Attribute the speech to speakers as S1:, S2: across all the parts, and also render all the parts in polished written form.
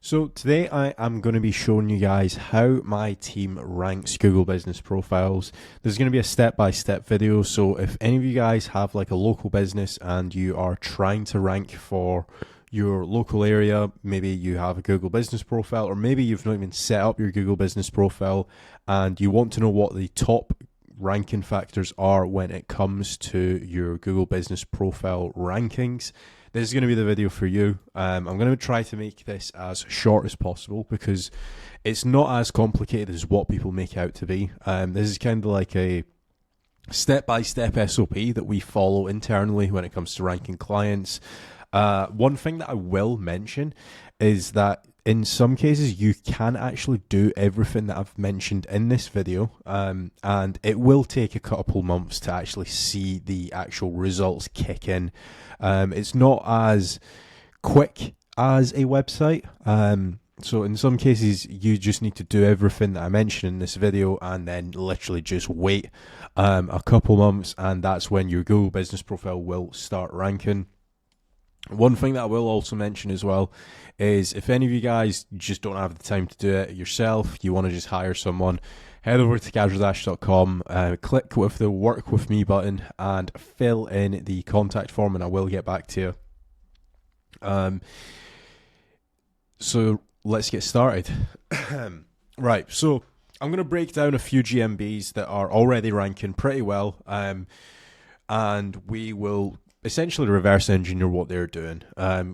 S1: So today I am going to be showing you guys how my team ranks Google Business Profiles. There's going to be a step-by-step video, so if any of you guys have like a local business and you are trying to rank for your local area, maybe you have a Google Business Profile, or maybe you've not even set up your Google Business Profile and you want to know what the top ranking factors are when it comes to your Google Business Profile rankings, this is going to be the video for you. I'm going to try to make this as short as possible because it's not as complicated as what people make out to be. This is kind of like a step-by-step SOP that we follow internally when it comes to ranking clients. One thing that I will mention is that in some cases, you can actually do everything that I've mentioned in this video, and it will take a couple months to actually see the actual results kick in. It's not as quick as a website. So in some cases, you just need to do everything that I mentioned in this video and then literally just wait a couple months, and that's when your Google Business Profile will start ranking. One thing that I will also mention as well is if any of you guys just don't have the time to do it yourself, you want to just hire someone, head over to casualdash.com, click with the work with me button and fill in the contact form and I will get back to you. So let's get started. Right, so I'm going to break down a few GMBs that are already ranking pretty well, and we will essentially reverse engineer what they're doing,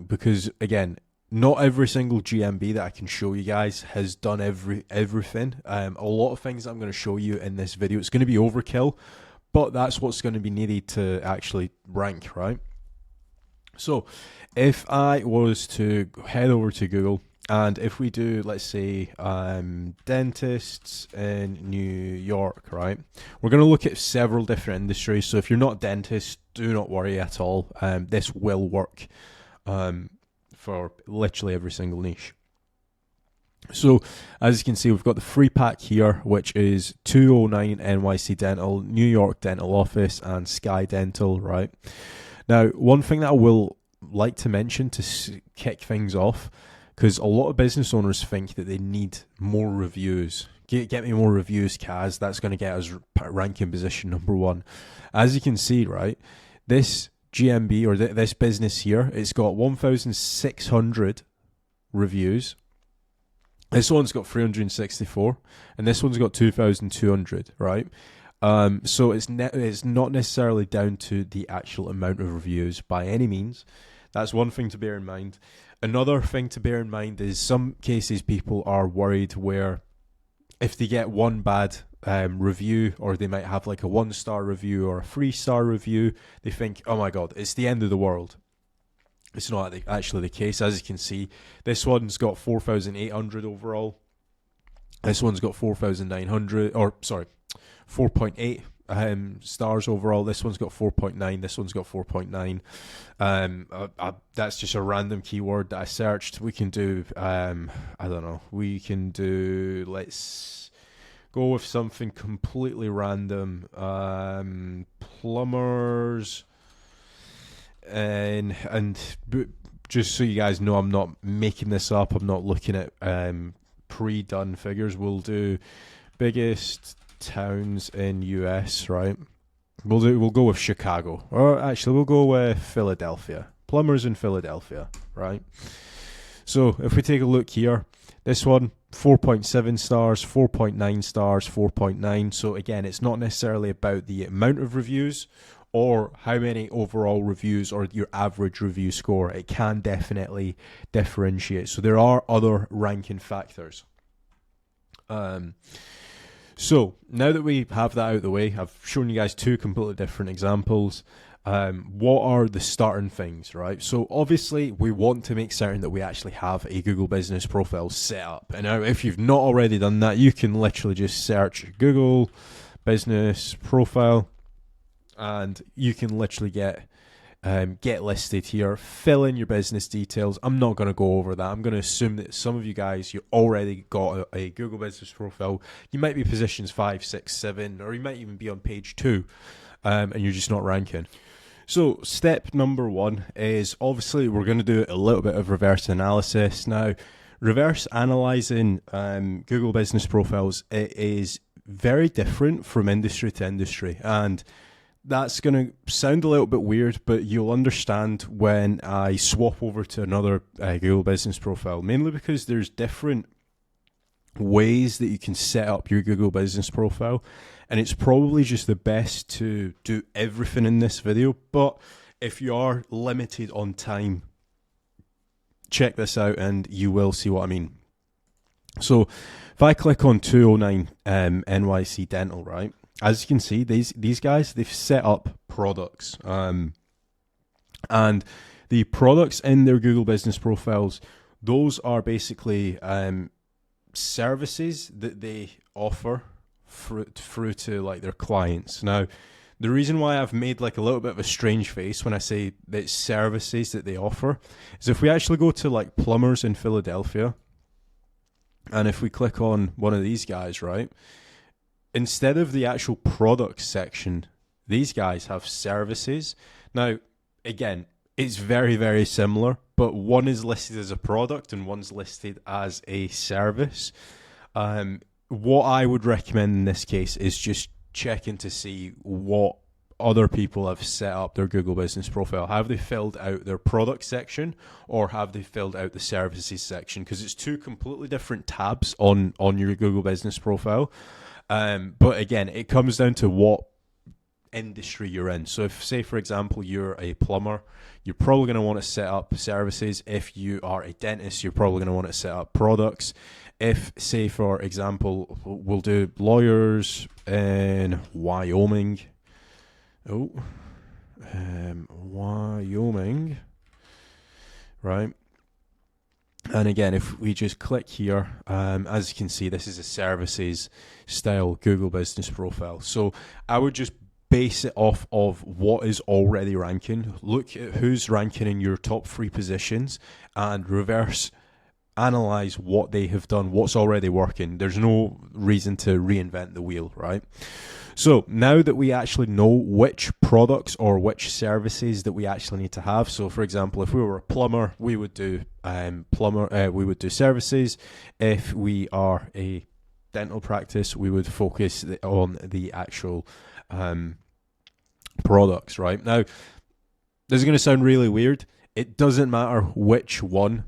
S1: because again, not every single GMB that I can show you guys has done everything. A lot of things that I'm going to show you in this video, it's going to be overkill, but that's what's going to be needed to actually rank, right? So if I was to head over to Google, and if we do, let's say, dentists in New York, right? We're going to look at several different industries. So if you're not a dentist, do not worry at all. This will work for literally every single niche. So as you can see, we've got the free pack here, which is 209 NYC Dental, New York Dental Office, and Sky Dental, right? Now, one thing that I will like to mention to kick things off, because a lot of business owners think that they need more reviews. Get me more reviews, Kaz. That's going to get us ranking position number one. As you can see, right, this GMB or this business here, it's got 1,600 reviews. This one's got 364, and this one's got 2,200, right? So it's not necessarily down to the actual amount of reviews by any means. That's one thing to bear in mind. Another thing to bear in mind is some cases people are worried where if they get one bad review, or they might have like a 1-star review or a 3-star review, they think, oh my God, it's the end of the world. It's not actually the case. As you can see, this one's got 4,800 overall. This one's got 4,900, or sorry, 4.8 stars overall. This one's got 4.9. This one's got 4.9. That's just a random keyword that I searched. We can do, I don't know. We can do, let's go with something completely random. Plumbers. And just so you guys know, I'm not making this up. I'm not looking at pre-done figures. We'll do biggest towns in US, right? We'll go with Chicago, or actually we'll go with Philadelphia. Plumbers in Philadelphia, right? So if we take a look here, this one 4.7 stars, 4.9 stars, 4.9. So again, it's not necessarily about the amount of reviews or how many overall reviews or your average review score. It can definitely differentiate. So there are other ranking factors. So now that we have that out of the way, I've shown you guys two completely different examples. What are the starting things, right? So obviously we want to make certain that we actually have a Google Business Profile set up. And now if you've not already done that, you can literally just search Google Business Profile and you can literally get listed here, fill in your business details. I'm not going to go over that. I'm going to assume that some of you guys, you already got a Google Business Profile. You might be positions 5, 6, 7, or you might even be on page 2, and you're just not ranking. So step number 1 is obviously we're going to do a little bit of reverse analysis. Now, reverse analyzing Google Business Profiles, it is very different from industry to industry, and that's going to sound a little bit weird, but you'll understand when I swap over to another Google Business Profile, mainly because there's different ways that you can set up your Google Business Profile, and it's probably just the best to do everything in this video. But if you are limited on time, check this out and you will see what I mean. So if I click on 209 NYC Dental, right, as you can see, these guys, they've set up products, and the products in their Google Business Profiles, those are basically services that they offer through to like their clients. Now, the reason why I've made like a little bit of a strange face when I say that it's services that they offer is if we actually go to like plumbers in Philadelphia, and if we click on one of these guys, right, instead of the actual products section, these guys have services. Now, again, it's very, very similar, but one is listed as a product and one's listed as a service. What I would recommend in this case is just checking to see what other people have set up their Google Business Profile. Have they filled out their product section, or have they filled out the services section? Because it's two completely different tabs on your Google Business Profile. But again, it comes down to what industry you're in. So if, say, for example, you're a plumber, you're probably going to want to set up services. If you are a dentist, you're probably going to want to set up products. If, say, for example, we'll do lawyers in Wyoming. Wyoming, right? And again, if we just click here, as you can see, this is a services style Google Business Profile. So I would just base it off of what is already ranking. Look at who's ranking in your top 3 positions and reverse analyze what they have done, what's already working. There's no reason to reinvent the wheel, right? So now that we actually know which products or which services that we actually need to have. So for example, if we were a plumber, we would do we would do services. If we are a dental practice, we would focus on the actual products, right? Now, this is going to sound really weird. It doesn't matter which one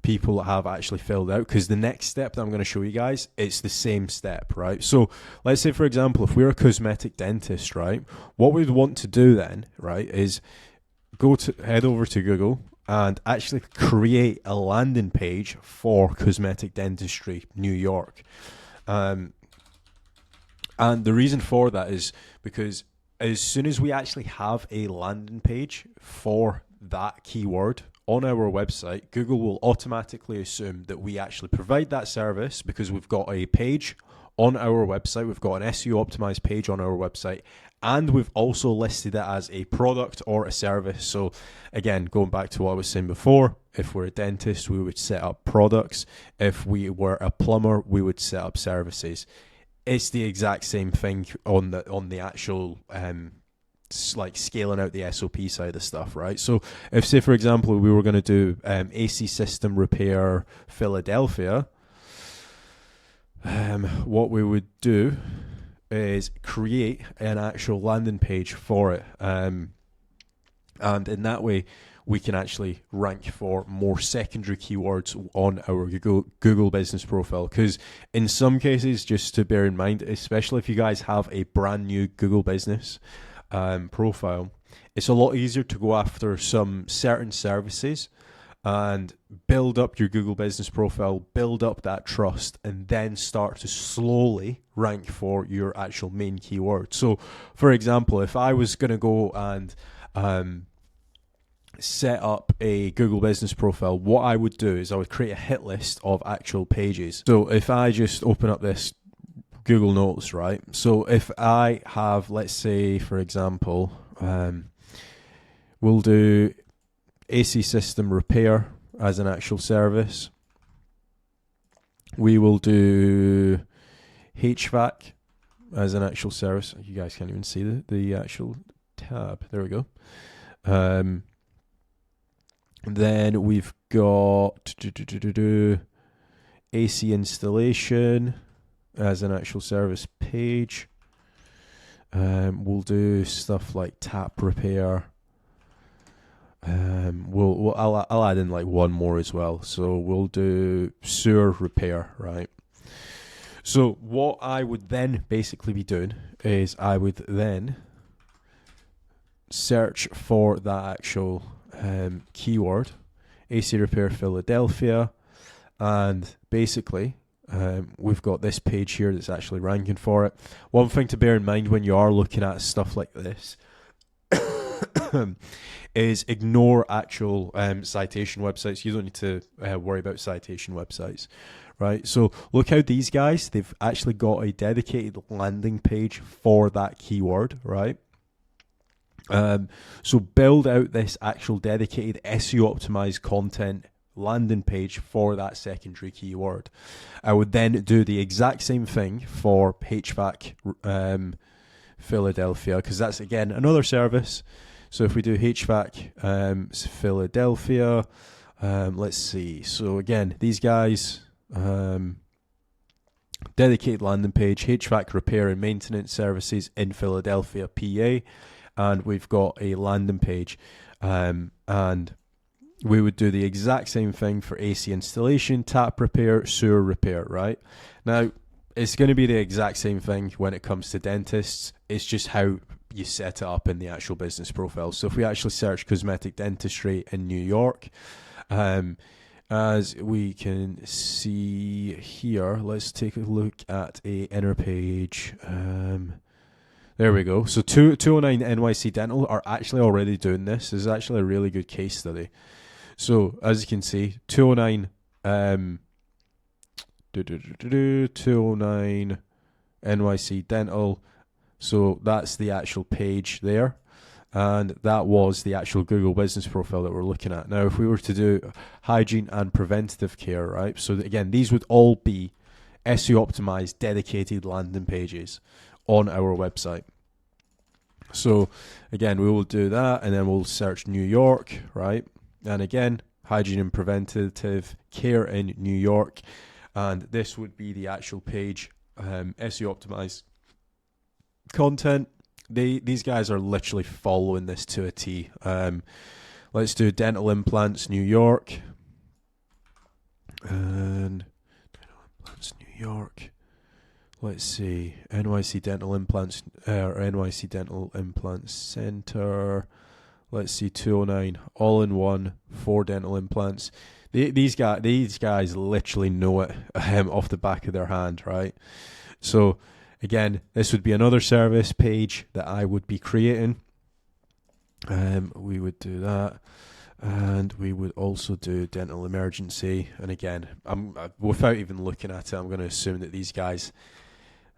S1: people have actually filled out, because the next step that I'm going to show you guys, it's the same step, right? So let's say, for example, if we're a cosmetic dentist, right, what we'd want to do then, right, is head over to Google and actually create a landing page for cosmetic dentistry New York. And the reason for that is because as soon as we actually have a landing page for that keyword on our website, Google will automatically assume that we actually provide that service, because we've got a page on our website, we've got an SEO optimized page on our website, and we've also listed it as a product or a service. So again, going back to what I was saying before, if we're a dentist, we would set up products. If we were a plumber, we would set up services. It's the exact same thing on the actual like scaling out the SOP side of stuff, right? So if, say, for example, we were going to do AC system repair Philadelphia, what we would do is create an actual landing page for it, and in that way we can actually rank for more secondary keywords on our Google Business Profile. Because in some cases, just to bear in mind, especially if you guys have a brand new Google Business profile, it's a lot easier to go after some certain services and build up your Google Business Profile, build up that trust, and then start to slowly rank for your actual main keyword. So for example, if I was going to go and set up a Google Business Profile, what I would do is I would create a hit list of actual pages. So if I just open up this Google Notes, right? So if I have, let's say, for example, we'll do AC system repair as an actual service. We will do HVAC as an actual service. You guys can't even see the actual tab. There we go. And then we've got AC installation as an actual service page. We'll do stuff like tap repair. I'll add in like one more as well. So we'll do sewer repair, right? So what I would then basically be doing is I would then search for that actual keyword, AC repair Philadelphia, and basically we've got this page here that's actually ranking for it. One thing to bear in mind when you are looking at stuff like this is ignore actual citation websites. You don't need to worry about citation websites, right? So look how these guys, they've actually got a dedicated landing page for that keyword, right? So build out this actual dedicated SEO optimized content landing page for that secondary keyword. I would then do the exact same thing for HVAC Philadelphia, because that's again another service. So if we do HVAC Philadelphia, let's see. So again, these guys, dedicated landing page, HVAC repair and maintenance services in Philadelphia, PA. And we've got a landing page, and we would do the exact same thing for AC installation, tap repair, sewer repair, right? Now, it's going to be the exact same thing when it comes to dentists. It's just how you set it up in the actual business profile. So if we actually search cosmetic dentistry in New York, as we can see here, let's take a look at a inner page. There we go. So 209 NYC Dental are actually already doing this. This is actually a really good case study. So as you can see, 209 209 NYC Dental. So that's the actual page there. And that was the actual Google business profile that we're looking at. Now, if we were to do hygiene and preventative care, right? So again, these would all be SEO optimized, dedicated landing pages on our website. So again, we will do that, and then we'll search New York, right? And again, hygiene and preventative care in New York, and this would be the actual page, SEO optimized content. These guys are literally following this to a T. Let's do dental implants New York, and dental implants New York. Let's see, NYC Dental Implants, or NYC Dental Implants Center. Let's see, 209, all in one, 4 dental implants. These guys literally know it off the back of their hand, right? So again, this would be another service page that I would be creating. We would do that. And we would also do dental emergency. And again, without even looking at it, I'm going to assume that these guys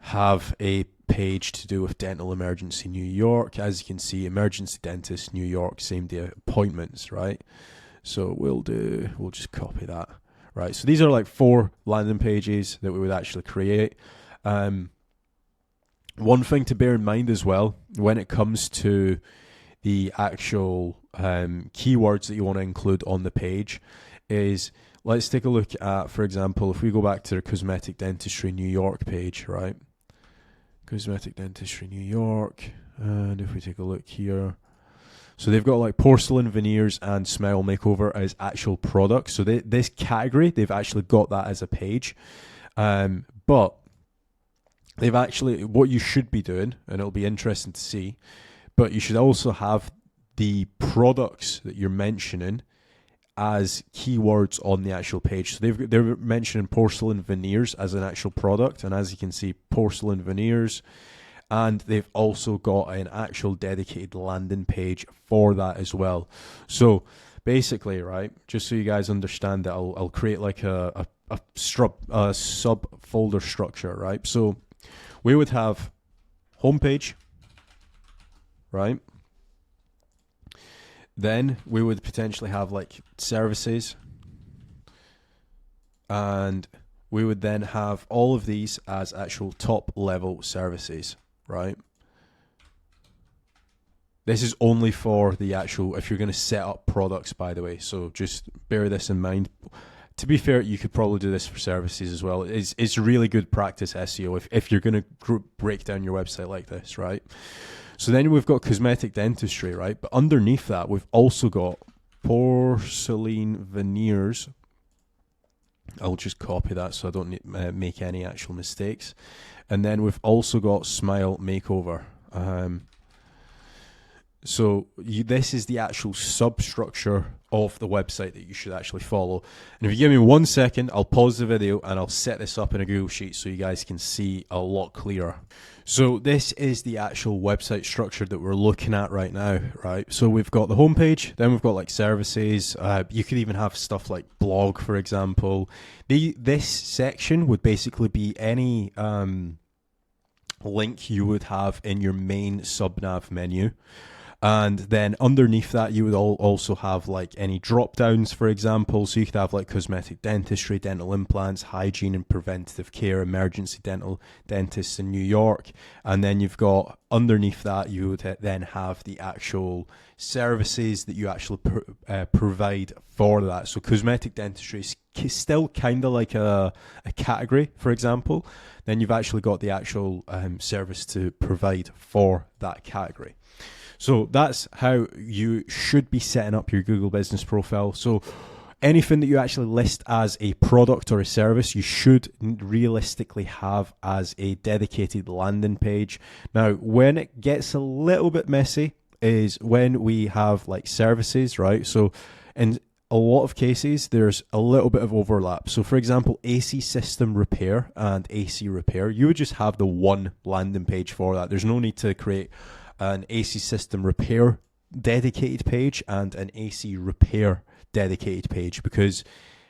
S1: have a page to do with dental emergency New York. As you can see, emergency dentist New York, same day appointments, right? So we'll just copy that, right? So these are like 4 landing pages that we would actually create. One thing to bear in mind as well when it comes to the actual keywords that you want to include on the page is, let's take a look at, for example, if we go back to the cosmetic dentistry New York page, right? Cosmetic dentistry New York, and if we take a look here, so they've got like porcelain veneers and smile makeover as actual products. So this category, they've actually got that as a page, but they've actually, what you should be doing, and it'll be interesting to see, but you should also have the products that you're mentioning as keywords on the actual page. So they're mentioning porcelain veneers as an actual product, and as you can see, porcelain veneers, and they've also got an actual dedicated landing page for that as well. So basically, right, just so you guys understand that, I'll create like a sub-folder structure, right? So we would have homepage, right? Then we would potentially have like services, and we would then have all of these as actual top level services, right? This is only for the actual, if you're going to set up products, by the way. So just bear this in mind. To be fair, you could probably do this for services as well. It's really good practice SEO if you're going to break down your website like this, right? So then we've got cosmetic dentistry, right? But underneath that, we've also got porcelain veneers. I'll just copy that so I don't make any actual mistakes. And then we've also got smile makeover. So this is the actual substructure of the website that you should actually follow. And if you give me 1 second, I'll pause the video and I'll set this up in a Google Sheet so you guys can see a lot clearer. So this is the actual website structure that we're looking at right now, right? So we've got the homepage, then we've got like services. You could even have stuff like blog, for example. This section would basically be any link you would have in your main subnav menu. And then underneath that, you would also have like any drop downs, for example. So you could have like cosmetic dentistry, dental implants, hygiene and preventative care, emergency dental dentists in New York. And then you've got underneath that, you would then have the actual services that you actually provide for that. So cosmetic dentistry is still kind of like a category, for example. Then you've actually got the actual service to provide for that category. So that's how you should be setting up your Google Business Profile. So anything that you actually list as a product or a service, you should realistically have as a dedicated landing page. Now, when it gets a little bit messy is when we have like services, right? So in a lot of cases, there's a little bit of overlap. So for example, AC system repair and AC repair, you would just have the one landing page for that. There's no need to create an AC system repair dedicated page and an AC repair dedicated page, because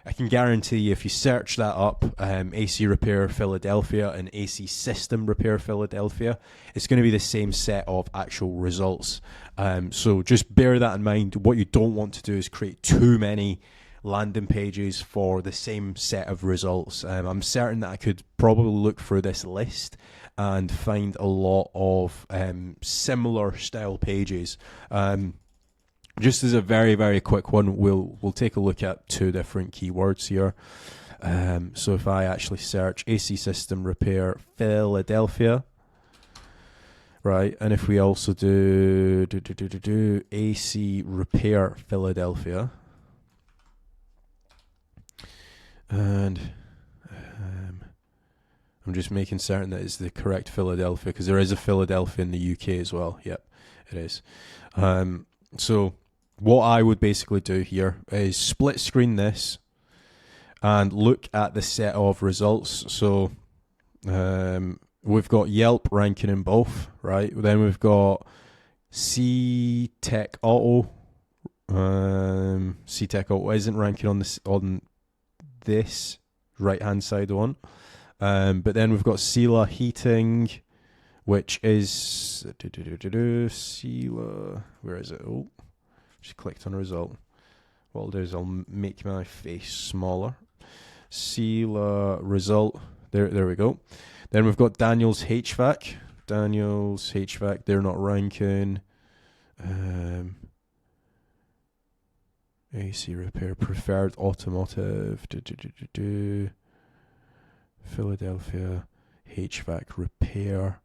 S1: I can guarantee if you search that up, AC repair Philadelphia and AC system repair Philadelphia, it's going to be the same set of actual results. So just bear that in mind. What you don't want to do is create too many landing pages for the same set of results. I'm certain that I could probably look through this list and find a lot of similar style pages. Just as a very, very quick one, we'll take a look at two different keywords here. So if I actually search AC system repair Philadelphia, right, and if we also do AC repair Philadelphia, and I'm just making certain that it's the correct Philadelphia, because there is a Philadelphia in the UK as well. Yep, it is. So what I would basically do here is split screen this and look at the set of results. So we've got Yelp ranking in both, right? Then we've got C-Tech Auto. C-Tech Auto isn't ranking on this right-hand side one. But then we've got Sela Heating, which is Sela. Where is it? Oh, just clicked on a result. What I'll do is I'll make my face smaller. Sela result. There we go. Then we've got Daniels HVAC. Daniels HVAC. They're not ranking. AC repair preferred automotive. Philadelphia HVAC repair.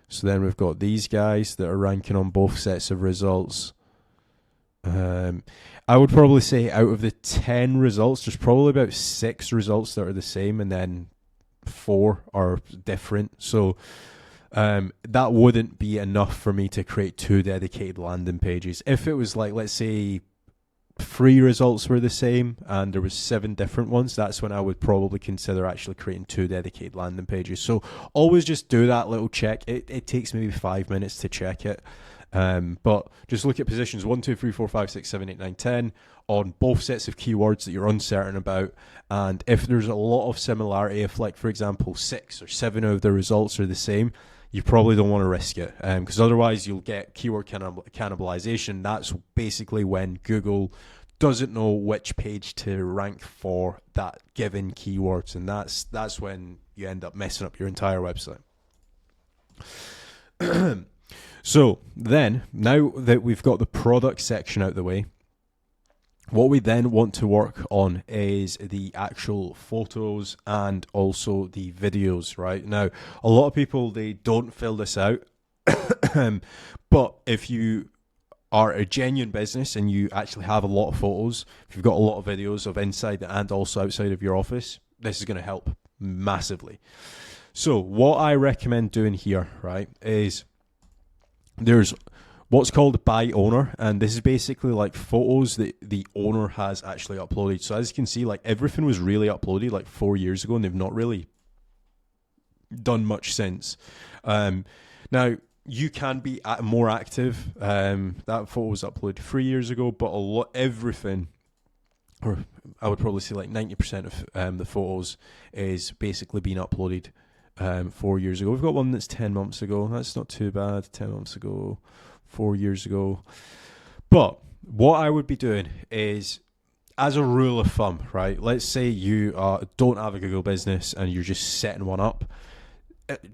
S1: So then we've got these guys that are ranking on both sets of results. I would probably say out of the 10 results, there's probably about 6 results that are the same, and then 4 are different. So that wouldn't be enough for me to create 2 dedicated landing pages. If it was like, let's say, 3 results were the same and there was 7 different ones, that's when I would probably consider actually creating 2 dedicated landing pages. So always just do that little check. It takes maybe 5 minutes to check it. But just look at positions 1, 2, 3, 4, 5, 6, 7, 8, 9, 10 on both sets of keywords that you're uncertain about. And if there's a lot of similarity, if like, for example, 6 or 7 of the results are the same, you probably don't want to risk it, because otherwise you'll get keyword cannibalization. That's basically when Google doesn't know which page to rank for that given keywords, and that's when you end up messing up your entire website. So then, now that we've got the product section out of the way, what we then want to work on is the actual photos and also the videos, right? Now, a lot of people, they don't fill this out, but if you are a genuine business and you actually have a lot of photos, if you've got a lot of videos of inside and also outside of your office, this is going to help massively. So what I recommend doing here, right, is there's what's called by owner, and this is basically like photos that the owner has actually uploaded. So as you can see, like everything was really uploaded like 4 years ago, and they've not really done much since. Now you can be more active. That photo was uploaded 3 years ago, but everything, or I would probably say like 90% of the photos is basically being uploaded 4 years ago. We've got one that's 10 months ago. That's not too bad. 10 months ago, 4 years ago. But what I would be doing is, as a rule of thumb, right? Let's say you don't have a Google business and you're just setting one up.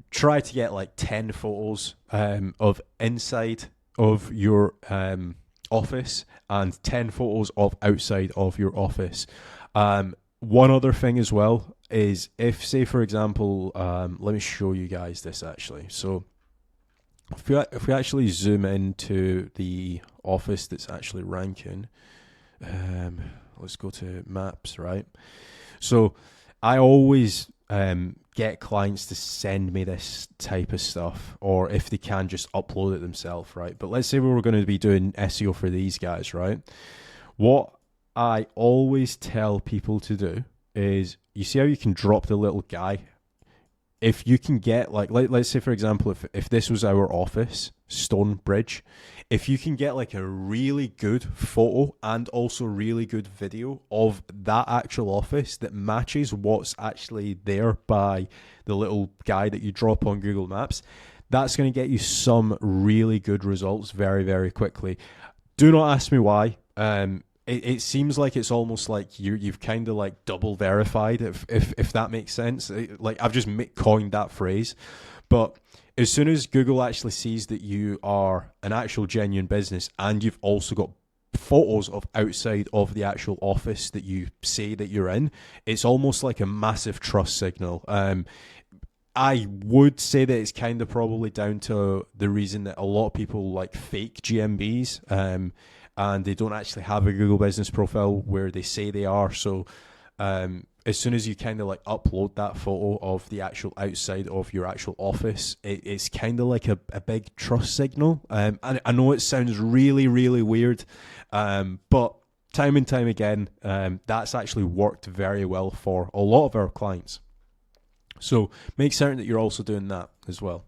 S1: Try to get like 10 photos of inside of your office and 10 photos of outside of your office. One other thing as well is, if, say, for example, let me show you guys this actually. So if we actually zoom into the office that's actually ranking, let's go to maps, right? So I always get clients to send me this type of stuff, or if they can, just upload it themselves, right? But let's say we were going to be doing SEO for these guys, right? What I always tell people to do is, you see how you can drop the little guy? If you can get, like, let's say, for example, if this was our office, Stonebridge, if you can get like a really good photo and also really good video of that actual office that matches what's actually there by the little guy that you drop on Google Maps, that's going to get you some really good results very, very quickly. Do not ask me why. It seems like it's almost like you've kind of like double verified, if that makes sense. Like, I've just coined that phrase. But as soon as Google actually sees that you are an actual genuine business and you've also got photos of outside of the actual office that you say that you're in, it's almost like a massive trust signal. I would say that it's kind of probably down to the reason that a lot of people like fake GMBs, and they don't actually have a Google business profile where they say they are. So as soon as you kind of like upload that photo of the actual outside of your actual office, it's kind of like a big trust signal. And I know it sounds really, really weird, but time and time again, that's actually worked very well for a lot of our clients. So make certain that you're also doing that as well.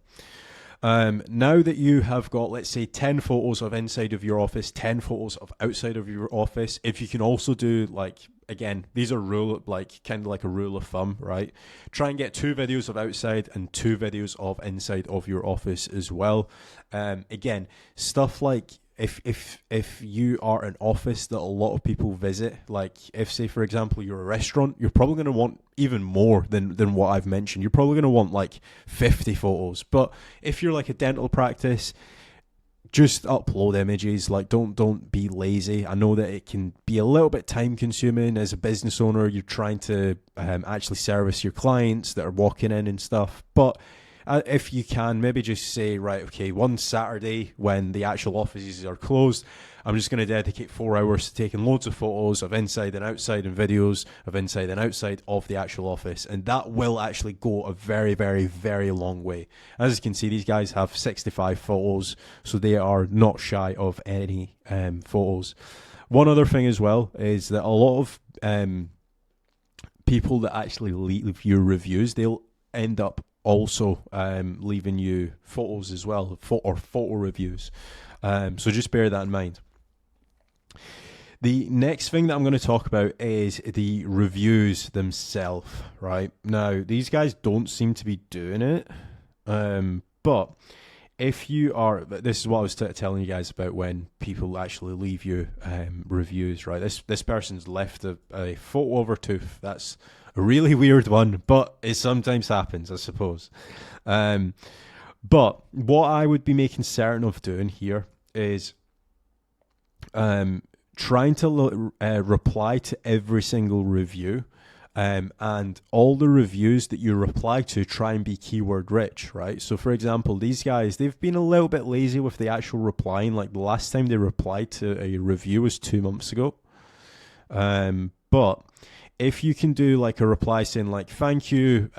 S1: Now that you have got, let's say, 10 photos of inside of your office, 10 photos of outside of your office, if you can also do, like, again, these are kind of like a rule of thumb, right? Try and get 2 videos of outside and 2 videos of inside of your office as well. Again, stuff like, if you are an office that a lot of people visit, like if, say, for example, you're a restaurant, you're probably going to want even more than what I've mentioned. You're probably going to want like 50 photos. But if you're like a dental practice, just upload images. Like, don't be lazy. I know that it can be a little bit time consuming as a business owner. You're trying to actually service your clients that are walking in and stuff, but if you can, maybe just say, right, okay, one Saturday when the actual offices are closed, I'm just going to dedicate 4 hours to taking loads of photos of inside and outside and videos of inside and outside of the actual office. And that will actually go a very, very, very long way. As you can see, these guys have 65 photos, so they are not shy of any photos. One other thing as well is that a lot of people that actually leave you reviews, they'll end up also leaving you photos as well, or photo reviews. So just bear that in mind. The next thing that I'm going to talk about is the reviews themselves, right? Now, these guys don't seem to be doing it, but if you are, this is what I was telling you guys about when people actually leave you reviews, right? This person's left a photo of her tooth. That's a really weird one, but it sometimes happens, I suppose. But what I would be making certain of doing here is trying to reply to every single review. And all the reviews that you reply to, try and be keyword rich, right? So, for example, these guys, they've been a little bit lazy with the actual replying. Like the last time they replied to a review was 2 months ago. But if you can do like a reply saying like, thank you,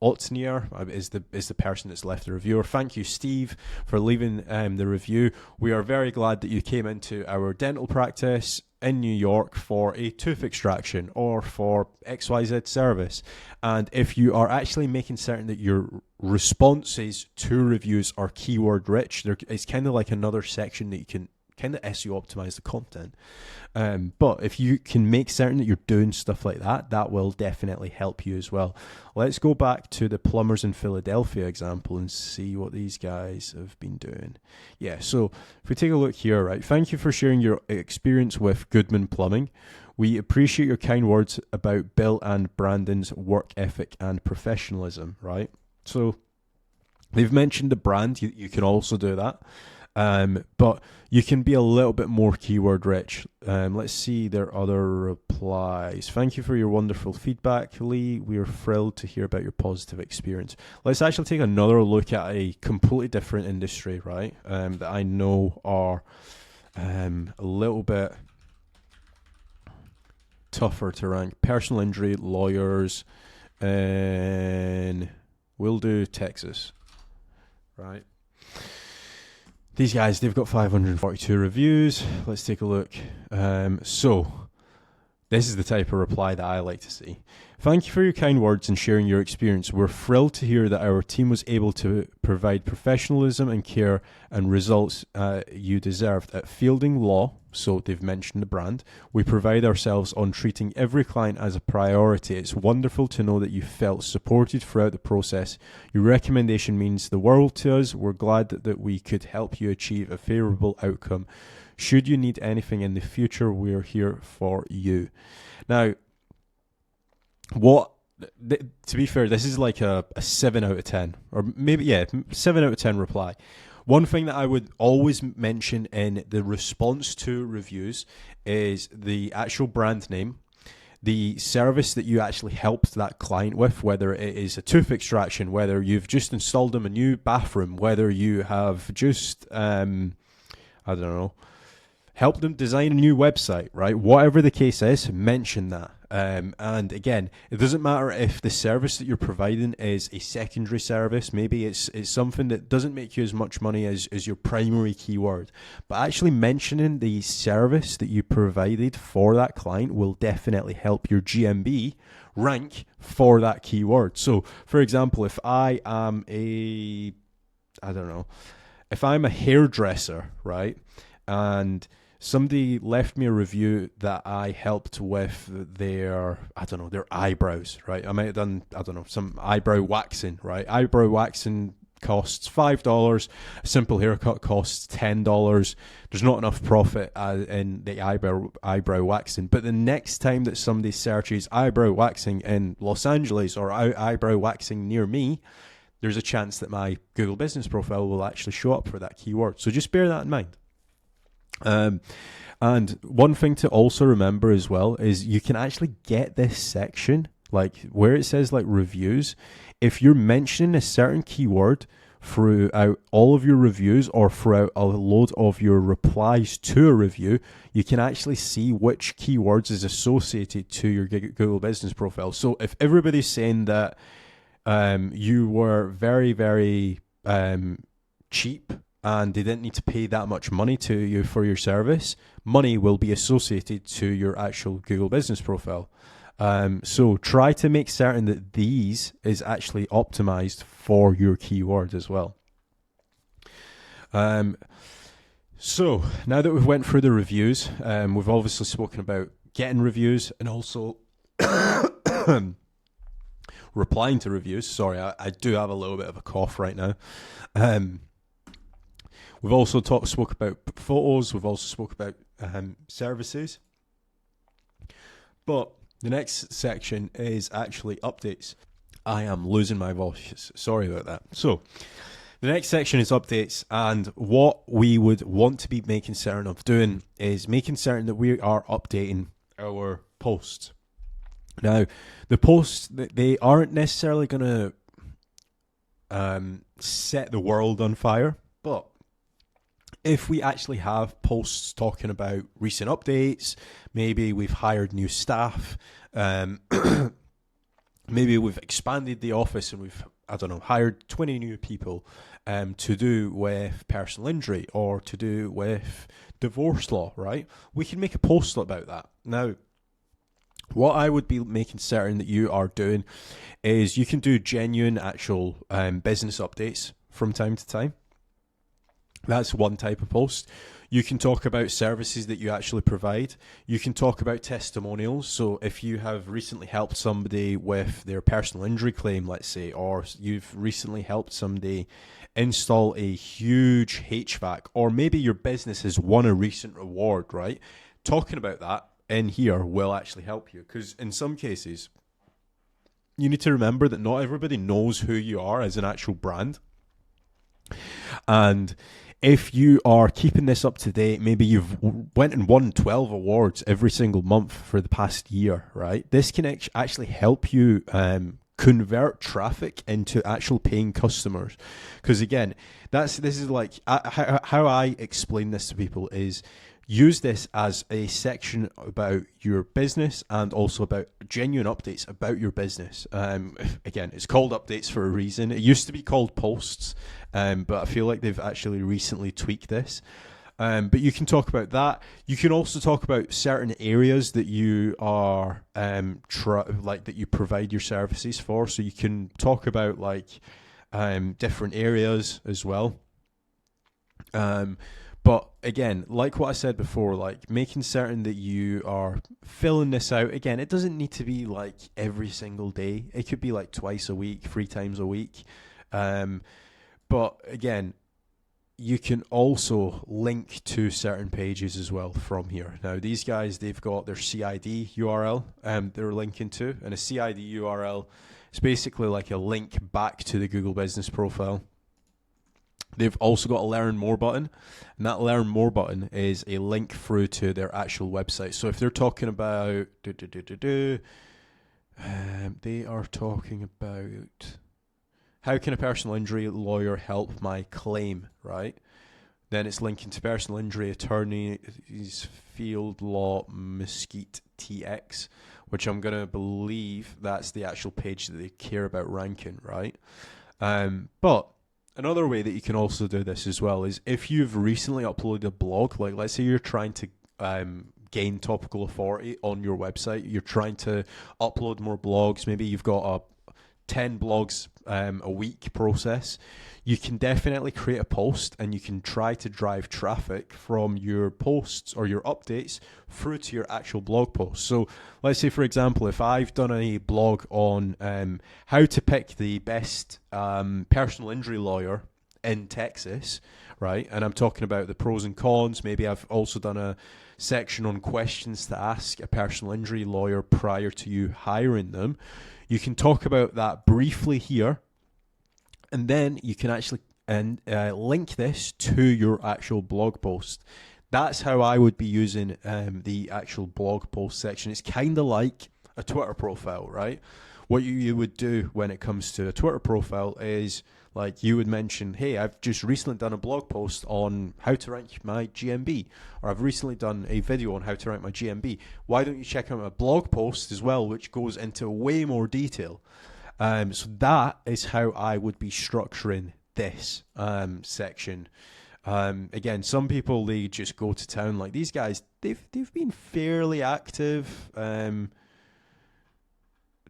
S1: Otnier is the person that's left the review. Or thank you, Steve, for leaving the review. We are very glad that you came into our dental practice in New York for a tooth extraction or for XYZ service. And if you are actually making certain that your responses to reviews are keyword rich, it's kind of like another section that you can kind of SEO optimize the content. But if you can make certain that you're doing stuff like that, that will definitely help you as well. Let's go back to the plumbers in Philadelphia example and see what these guys have been doing. Yeah, so if we take a look here, right, thank you for sharing your experience with Goodman Plumbing. We appreciate your kind words about Bill and Brandon's work ethic and professionalism, right? So they've mentioned the brand. You can also do that. But you can be a little bit more keyword rich. Let's see their other replies. Thank you for your wonderful feedback, Lee. We are thrilled to hear about your positive experience. Let's actually take another look at a completely different industry, right? That I know are a little bit tougher to rank. Personal injury lawyers, and we'll do Texas, right? These guys, they've got 542 reviews. Let's take a look. So, this is the type of reply that I like to see. Thank you for your kind words and sharing your experience. We're thrilled to hear that our team was able to provide professionalism and care and results you deserved. At Fielding Law, so they've mentioned the brand, we pride ourselves on treating every client as a priority. It's wonderful to know that you felt supported throughout the process. Your recommendation means the world to us. We're glad that we could help you achieve a favorable outcome. Should you need anything in the future, we're here for you. Now, to be fair, this is like a 7 out of 10, or maybe, 7 out of 10 reply. One thing that I would always mention in the response to reviews is the actual brand name, the service that you actually helped that client with, whether it is a tooth extraction, whether you've just installed them a new bathroom, whether you have just, help them design a new website, right? Whatever the case is, mention that. And again, it doesn't matter if the service that you're providing is a secondary service. Maybe it's something that doesn't make you as much money as your primary keyword. But actually mentioning the service that you provided for that client will definitely help your GMB rank for that keyword. So, for example, if I am if I'm a hairdresser, right, and somebody left me a review that I helped with their eyebrows, right? I might have done, some eyebrow waxing, right? Eyebrow waxing costs $5. A simple haircut costs $10. There's not enough profit in the eyebrow waxing. But the next time that somebody searches eyebrow waxing in Los Angeles or eyebrow waxing near me, there's a chance that my Google Business Profile will actually show up for that keyword. So just bear that in mind. And one thing to also remember as well is you can actually get this section, like where it says like reviews. If you're mentioning a certain keyword throughout all of your reviews or throughout a load of your replies to a review, you can actually see which keywords is associated to your Google Business Profile. So if everybody's saying that you were very, very cheap and they didn't need to pay that much money to you for your service, money will be associated to your actual Google Business Profile. So try to make certain that these is actually optimized for your keyword as well. So now that we've went through the reviews, we've obviously spoken about getting reviews and also replying to reviews. Sorry, I do have a little bit of a cough right now. We've also spoke about photos. We've also spoke about services. But the next section is actually updates. I am losing my voice. Sorry about that. So The next section is updates, and what we would want to be making certain of doing is making certain that we are updating our posts. Now, the posts, they aren't necessarily going to set the world on fire, but if we actually have posts talking about recent updates, maybe we've hired new staff, maybe we've expanded the office and we've, I don't know, hired 20 new people to do with personal injury or to do with divorce law, right? We can make a post about that. Now, what I would be making certain that you are doing is you can do genuine, actual business updates from time to time. That's one type of post. You can talk about services that you actually provide. You can talk about testimonials. So if you have recently helped somebody with their personal injury claim, let's say, or you've recently helped somebody install a huge HVAC, or maybe your business has won a recent award, right? Talking about that in here will actually help you, because in some cases, you need to remember that not everybody knows who you are as an actual brand. And if you are keeping this up to date, maybe you've went and won 12 awards every single month for the past year, right? This can actually help you convert traffic into actual paying customers. Because again, this is like how I explain this to people is use this as a section about your business and also about genuine updates about your business. Again, it's called updates for a reason. It used to be called posts, but I feel like they've actually recently tweaked this. But you can talk about that. You can also talk about certain areas that you are that you provide your services for. So you can talk about like different areas as well. But again, like what I said before, like making certain that you are filling this out. Again, it doesn't need to be like every single day. It could be like twice a week, 3 times a week. But again, you can also link to certain pages as well from here. Now, these guys, they've got their CID URL they're linking to. And a CID URL is basically like a link back to the Google Business Profile. They've also got a Learn More button, and that Learn More button is a link through to their actual website. So if they're talking about, they are talking about how can a personal injury lawyer help my claim, right? Then it's linking to personal injury attorneys field law Mesquite TX, which I'm going to believe that's the actual page that they care about ranking, right? But another way that you can also do this as well is if you've recently uploaded a blog, like let's say you're trying to gain topical authority on your website, you're trying to upload more blogs, maybe you've got a 10 blogs a week process, you can definitely create a post and you can try to drive traffic from your posts or your updates through to your actual blog post. So let's say, for example, if I've done a blog on how to pick the best personal injury lawyer in Texas, right? And I'm talking about the pros and cons. Maybe I've also done a section on questions to ask a personal injury lawyer prior to you hiring them. You can talk about that briefly here, and then you can actually link this to your actual blog post. That's how I would be using the actual blog post section. It's kind of like a Twitter profile, right? What you would do when it comes to a Twitter profile is like you would mention, hey, I've just recently done a blog post on how to rank my GMB, or I've recently done a video on how to rank my GMB. Why don't you check out my blog post as well, which goes into way more detail? So that is how I would be structuring this section. Again, some people, they just go to town. Like these guys, they've been fairly active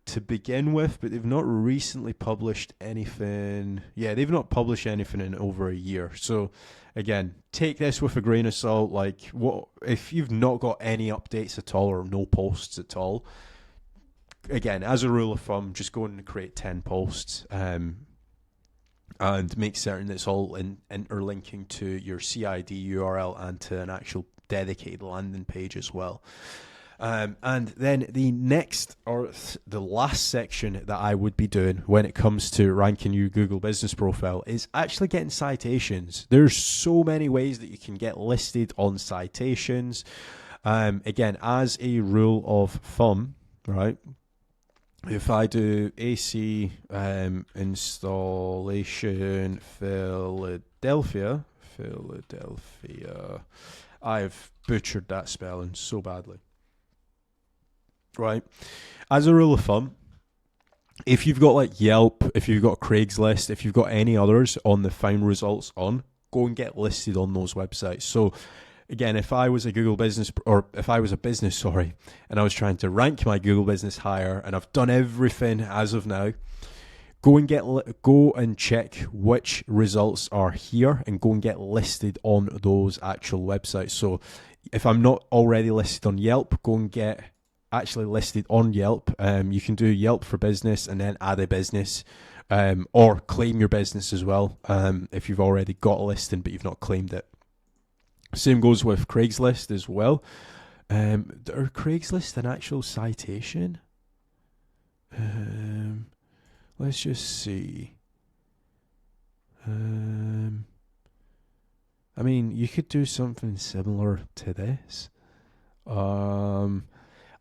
S1: to begin with, but they've not recently published anything. Yeah, they've not published anything in over a year. So again, take this with a grain of salt. Like, what if you've not got any updates at all or no posts at all? Again, as a rule of thumb, just go and create 10 posts and make certain that it's all interlinking to your CID URL and to an actual dedicated landing page as well. And then the next or the last section that I would be doing when it comes to ranking your Google business profile is actually getting citations. There's so many ways that you can get listed on citations. Again, as a rule of thumb, right? If I do AC installation Philadelphia, I've butchered that spelling so badly. Right, as a rule of thumb, if you've got like Yelp, if you've got Craigslist, if you've got any others on the find results on, go and get listed on those websites. So again, if I was a Google business, or if I was a business, sorry, and I was trying to rank my Google business higher, and I've done everything as of now, go and check which results are here and go and get listed on those actual websites. So if I'm not already listed on Yelp, go and get actually listed on Yelp. You can do Yelp for business and then add a business, or claim your business as well, if you've already got a listing but you've not claimed it. Same goes with Craigslist as well. Are Craigslist an actual citation? Let's just see. I mean, you could do something similar to this.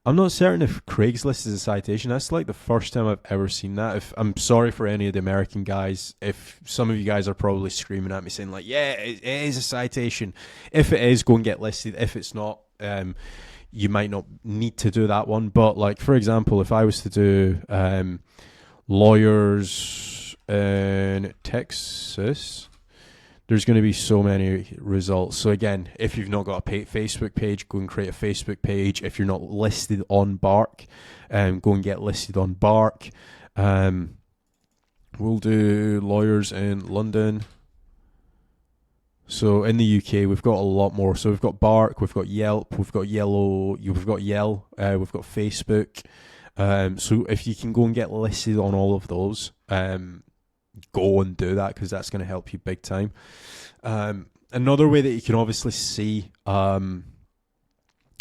S1: I'm not certain if Craigslist is a citation. That's like the first time I've ever seen that. If I'm sorry for any of the American guys, if some of you guys are probably screaming at me saying like, yeah, it is a citation. If it is, go and get listed. If it's not, you might not need to do that one. But like, for example, if I was to do lawyers in Texas, there's going to be so many results. So again, if you've not got a Facebook page, go and create a Facebook page. If you're not listed on Bark, go and get listed on Bark. We'll do lawyers in London. So in the UK, we've got a lot more. So we've got Bark, we've got Yelp, we've got Yellow, we've got Yell, we've got Facebook. So if you can go and get listed on all of those, go and do that, because that's going to help you big time. Another way that you can obviously see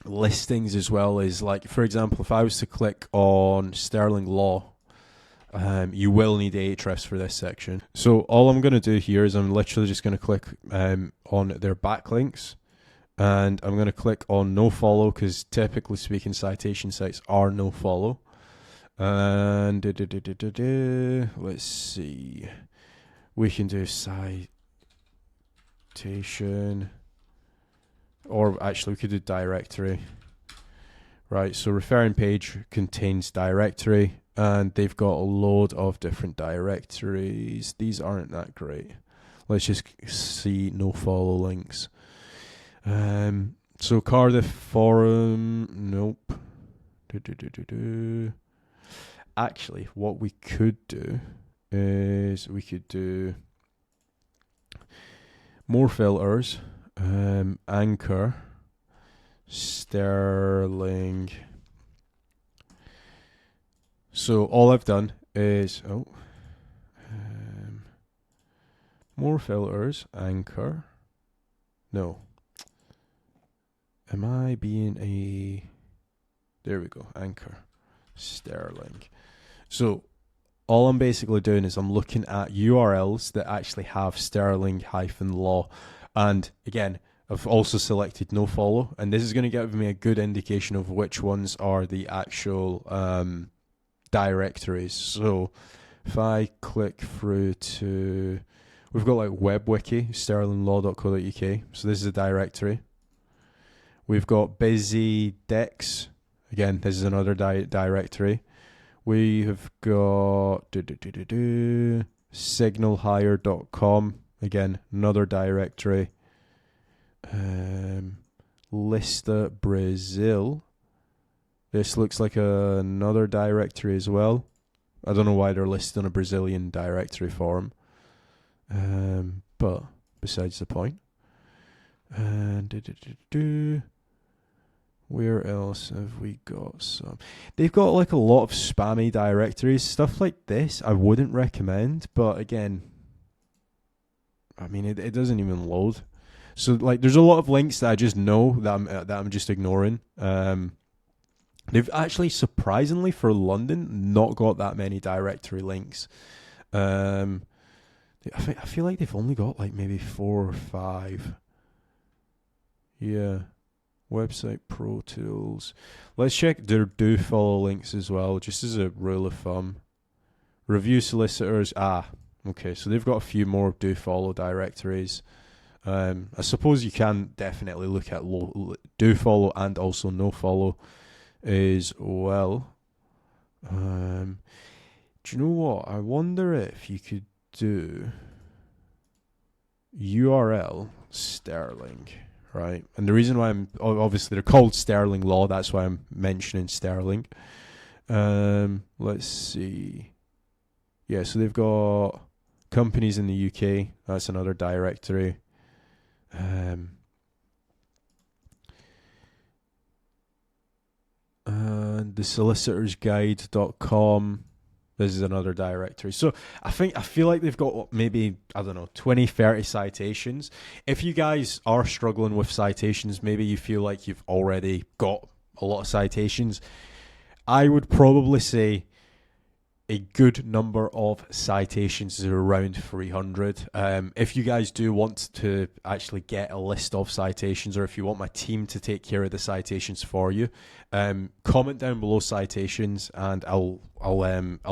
S1: listings as well is, like, for example, if I was to click on Sterling Law, you will need Ahrefs for this section. So all I'm going to do here is I'm literally just going to click on their backlinks, and I'm going to click on no follow, because typically speaking, citation sites are no follow. And let's see, we can do citation, or actually we could do directory. Right, so referring page contains directory, and they've got a load of different directories. These aren't that great. Let's just see no follow links. So Cardiff Forum, nope. Actually, what we could do is we could do more filters, Anchor, Sterling. So all I've done is more filters, Anchor. No. Am I being a... There we go, Anchor, Sterling. So all I'm basically doing is I'm looking at URLs that actually have Sterling-law. And again, I've also selected no follow. And this is going to give me a good indication of which ones are the actual directories. So if I click through to... We've got like WebWiki, sterlinglaw.co.uk. So this is a directory. We've got BusyDex. Again, this is another directory. We have got signalhire.com. Again, another directory. Lista Brazil. This looks like another directory as well. I don't know why they're listed on a Brazilian directory form. But besides the point. Where else have we got some? They've got like a lot of spammy directories. Stuff like this I wouldn't recommend, but again, I mean, it doesn't even load. So like, there's a lot of links that I just know that I'm just ignoring. They've actually, surprisingly for London, not got that many directory links. I feel like they've only got like maybe 4 or 5. Yeah. Website Pro Tools. Let's check their do follow links as well, just as a rule of thumb. Review solicitors. Okay, so they've got a few more do follow directories. I suppose you can definitely look at do follow and also no follow as well. Do you know what? I wonder if you could do URL Sterling, right? And the reason why obviously they're called Sterling Law, that's why I'm mentioning Sterling. Let's see. Yeah, so they've got companies in the UK. That's another directory. And the solicitorsguide.com. This is another directory. So I feel like they've got maybe, 20, 30 citations. If you guys are struggling with citations, maybe you feel like you've already got a lot of citations, I would probably say a good number of citations is around 300. If you guys do want to actually get a list of citations, or if you want my team to take care of the citations for you, comment down below citations, and I'll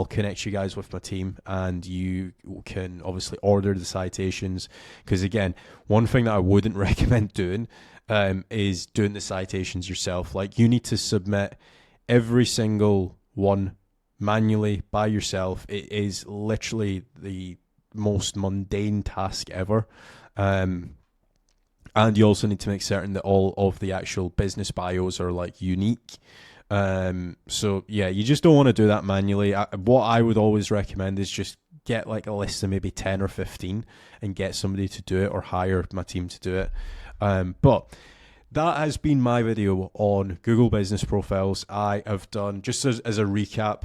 S1: connect you guys with my team, and you can obviously order the citations. Because again, one thing that I wouldn't recommend doing is doing the citations yourself. Like, you need to submit every single one manually by yourself. It is literally the most mundane task ever. And you also need to make certain that all of the actual business bios are like unique. So yeah, you just don't want to do that manually. What I would always recommend is just get like a list of maybe 10 or 15 and get somebody to do it, or hire my team to do it. But that has been my video on Google Business Profiles. I have done, just as a recap,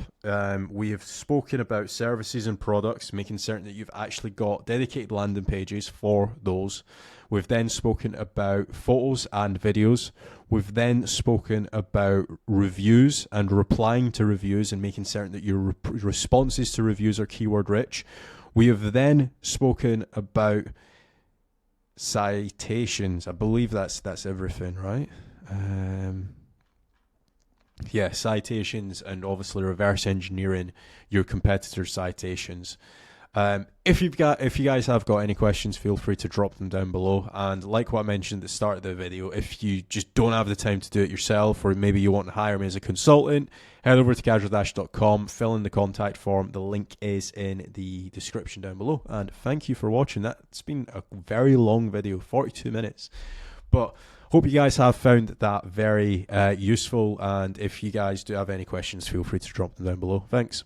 S1: we have spoken about services and products, making certain that you've actually got dedicated landing pages for those. We've then spoken about photos and videos. We've then spoken about reviews and replying to reviews and making certain that your responses to reviews are keyword rich. We have then spoken about citations. I believe that's everything, right? Yeah, citations, and obviously reverse engineering your competitors' citations. If you guys have got any questions, feel free to drop them down below. And like what I mentioned at the start of the video, if you just don't have the time to do it yourself, or maybe you want to hire me as a consultant, head over to casualdash.com, fill in the contact form. The link is in the description down below. And thank you for watching. That's been a very long video, 42 minutes. But hope you guys have found that very useful. And if you guys do have any questions, feel free to drop them down below. Thanks.